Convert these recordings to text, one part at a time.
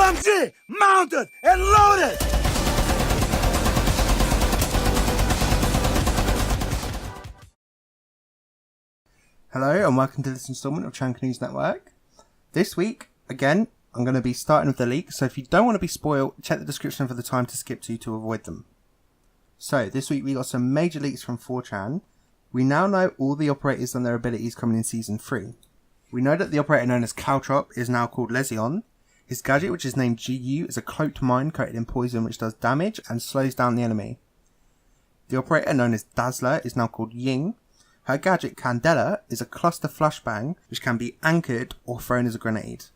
SMG mounted and loaded! Hello and welcome to this installment of Chanka News Network. This week, again, I'm going to be starting with the leaks, so if you don't want to be spoiled, check the description for the time to skip to avoid them. So, this week we got some major leaks from 4chan. We now know all the operators and their abilities coming in Season 3. We know that the operator known as Caltrop is now called Lesion. His gadget, which is named GU, is a cloaked mine coated in poison which does damage and slows down the enemy. The operator known as Dazzler is now called Ying. Her gadget, Candela, is a cluster flashbang which can be anchored or thrown as a grenade.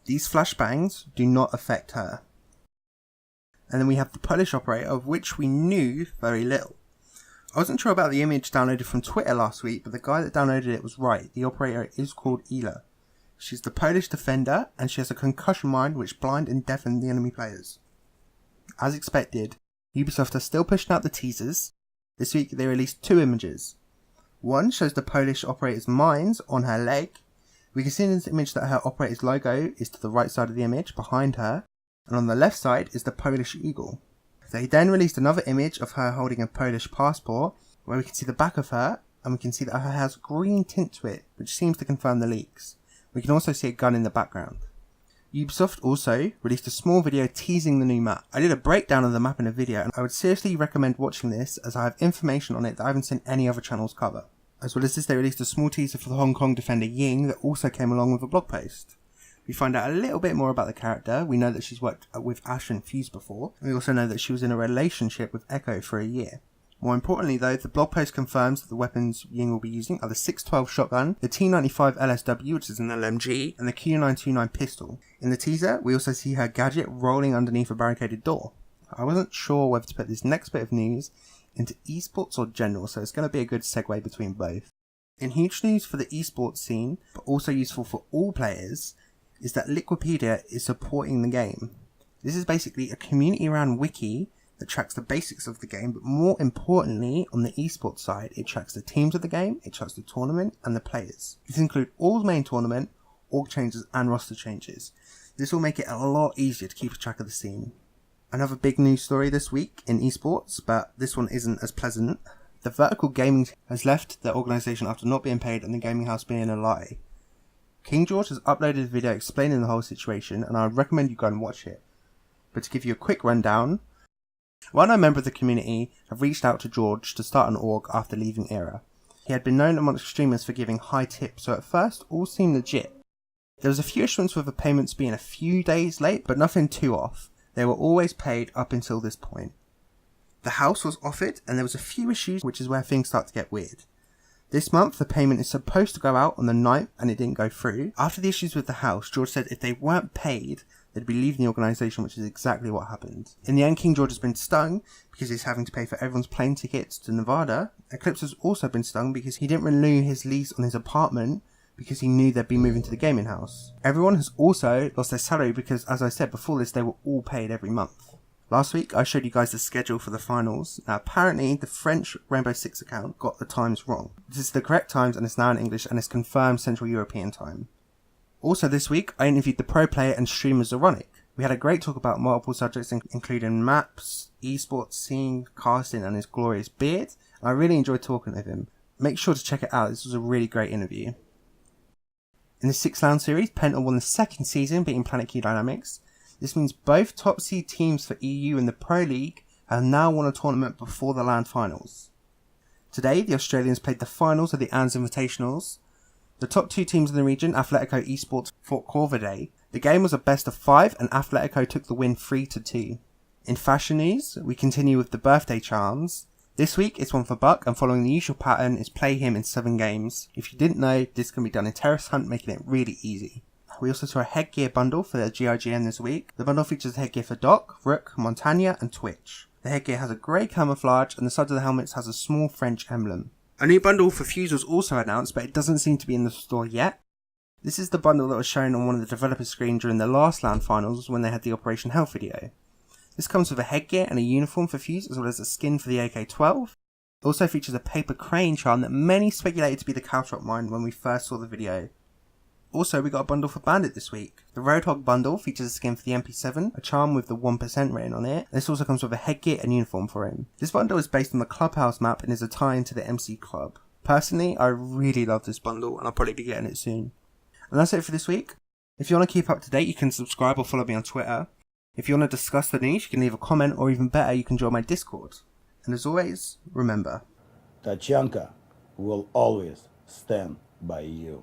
These flashbangs do not affect her. And then we have the Polish operator, of which we knew very little. I wasn't sure about the image downloaded from Twitter last week, but the guy that downloaded it was right. The operator is called Ela. She's the Polish defender, and she has a concussion mine which blind and deafen the enemy players. As expected, Ubisoft are still pushing out the teasers. This week they released two images. One shows the Polish operator's mines on her leg. We can see in this image that her operator's logo is to the right side of the image, behind her, and on the left side is the Polish eagle. They then released another image of her holding a Polish passport, where we can see the back of her, and we can see that her hair has green tint to it, which seems to confirm the leaks. We can also see a gun in the background. Ubisoft also released a small video teasing the new map. I did a breakdown of the map in a video, and I would seriously recommend watching this as I have information on it that I haven't seen any other channels cover. As well as this, they released a small teaser for the Hong Kong defender Ying that also came along with a blog post. We find out a little bit more about the character. We know that she's worked with Ash and Fuse before. We also know that she was in a relationship with Echo for a year. More importantly though, the blog post confirms that the weapons Ying will be using are the 612 shotgun, the T95 LSW, which is an LMG, and the Q929 pistol. In the teaser, we also see her gadget rolling underneath a barricaded door. I wasn't sure whether to put this next bit of news into esports or general, so it's going to be a good segue between both. In huge news for the esports scene, but also useful for all players, is that Liquipedia is supporting the game. This is basically a community-run wiki that tracks the basics of the game, but more importantly, on the esports side, it tracks the teams of the game, it tracks the tournament, and the players. This includes all the main tournament, org changes, and roster changes. This will make it a lot easier to keep track of the scene. Another big news story this week in esports, but this one isn't as pleasant. The Vertical Gaming has left the organisation after not being paid and the gaming house being a lie. King George has uploaded a video explaining the whole situation, and I would recommend you go and watch it. But to give you a quick rundown, one member of the community have reached out to George to start an org after leaving Era. He had been known amongst streamers for giving high tips, so at first all seemed legit. There was a few issues with the payments being a few days late, but nothing too off. They were always paid up until this point. The house was offered, and there was a few issues, which is where things start to get weird. This month, the payment is supposed to go out on the 9th, and it didn't go through. After the issues with the house, George said if they weren't paid, they'd be leaving the organisation, which is exactly what happened. In the end, King George has been stung because he's having to pay for everyone's plane tickets to Nevada. Eclipse has also been stung because he didn't renew his lease on his apartment because he knew they'd be moving to the gaming house. Everyone has also lost their salary because, as I said before this, they were all paid every month. Last week, I showed you guys the schedule for the finals. Now, apparently, the French Rainbow Six account got the times wrong. This is the correct times, and it's now in English, and it's confirmed Central European time. Also this week, I interviewed the pro player and streamer Zoronic. We had a great talk about multiple subjects, including maps, esports scene, casting, and his glorious beard, and I really enjoyed talking with him. Make sure to check it out, this was a really great interview. In the 6 LAN series, Penta won the second season, beating Planet Q Dynamics. This means both top seed teams for EU and the Pro League have now won a tournament before the LAN finals. Today, the Australians played the finals of the ANZ Invitationals. The top 2 teams in the region, Atletico Esports, fought Corvidae. The game was a best of 5 and Atletico took the win 3-2. In fashion news, we continue with the birthday charms. This week it's one for Buck, and following the usual pattern is play him in 7 games. If you didn't know, this can be done in Terrace Hunt, making it really easy. We also saw a headgear bundle for the GIGN this week. The bundle features headgear for Doc, Rook, Montagna and Twitch. The headgear has a grey camouflage and the side of the helmets has a small French emblem. A new bundle for Fuse was also announced, but it doesn't seem to be in the store yet. This is the bundle that was shown on one of the developer screens during the last LAN finals when they had the Operation Hell video. This comes with a headgear and a uniform for Fuse, as well as a skin for the AK-12. It also features a paper crane charm that many speculated to be the Caltrop mine when we first saw the video. Also, we got a bundle for Bandit this week. The Roadhog bundle features a skin for the MP7, a charm with the 1% written on it. This also comes with a headgear and uniform for him. This bundle is based on the Clubhouse map and is a tie-in to the MC Club. Personally, I really love this bundle and I'll probably be getting it soon. And that's it for this week. If you want to keep up to date, you can subscribe or follow me on Twitter. If you want to discuss the news, you can leave a comment, or even better, you can join my Discord. And as always, remember, That Chanka will always stand by you.